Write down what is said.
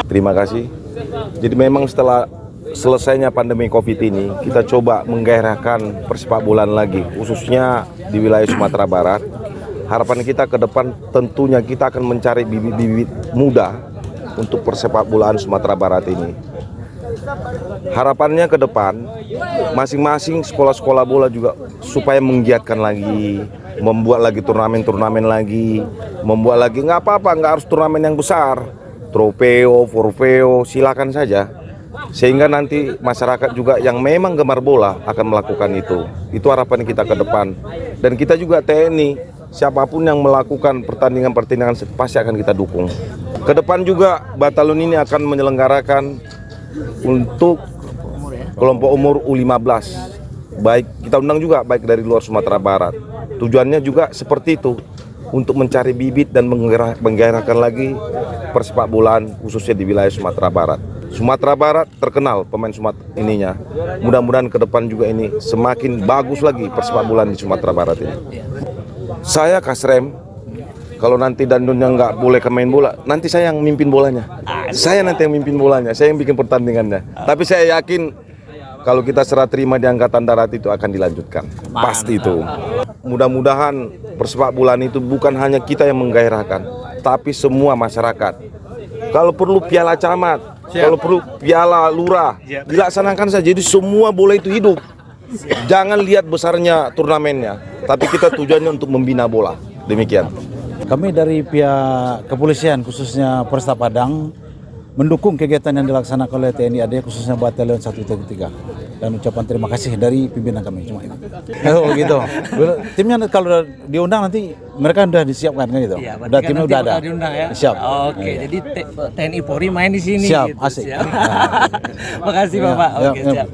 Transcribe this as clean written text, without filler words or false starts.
Terima kasih. Jadi memang setelah selesainya pandemi COVID ini, kita coba menggairahkan persepak bolaan lagi, khususnya di wilayah Sumatera Barat. Harapan kita ke depan tentunya kita akan mencari bibit-bibit muda untuk persepak bolaan Sumatera Barat ini. Harapannya ke depan, masing-masing sekolah-sekolah bola juga supaya menggiatkan lagi, membuat lagi turnamen-turnamen lagi, membuat lagi nggak apa-apa, nggak harus turnamen yang besar, trofeo, forfeo, silakan saja. Sehingga nanti masyarakat juga yang memang gemar bola akan melakukan itu. Itu harapan kita ke depan. Dan kita juga TNI, siapapun yang melakukan pertandingan-pertandingan pasti akan kita dukung. Ke depan juga batalion ini akan menyelenggarakan untuk kelompok umur U15. Baik kita undang juga baik dari luar Sumatera Barat. Tujuannya juga seperti itu, untuk mencari bibit dan menggairahkan lagi persepak bolaan khususnya di wilayah Sumatera Barat. Sumatera Barat terkenal pemain Sumatera ininya. Mudah-mudahan ke depan juga ini semakin bagus lagi persepak bolaan di Sumatera Barat ini. Saya Kasrem, kalau nanti Dandunnya nggak boleh main bola, nanti saya yang mimpin bolanya. Saya nanti yang mimpin bolanya, saya yang bikin pertandingannya. Tapi saya yakin kalau kita serah terima di Angkatan Darat itu akan dilanjutkan. Pasti itu. Mudah-mudahan persepak bolaan itu bukan hanya kita yang menggairahkan, tapi semua masyarakat. Kalau perlu piala camat, kalau perlu piala lurah, dilaksanakan saja. Jadi semua bola itu hidup. Jangan lihat besarnya turnamennya, tapi kita tujuannya untuk membina bola. Demikian. Kami dari pihak kepolisian khususnya Polresta Padang mendukung kegiatan yang dilaksanakan oleh TNI AD khususnya Batalion 133, dan ucapan terima kasih dari pimpinan kami. Cuma itu. Oh gitu. Timnya kalau diundang nanti mereka sudah disiapkan kan gitu. Iya, udah timnya udah ada. Diundang, ya? Siap. Oke, jadi TNI Polri main di sini. Siap, gitu. asik. Siap. Makasih Bapak. Oke, siap.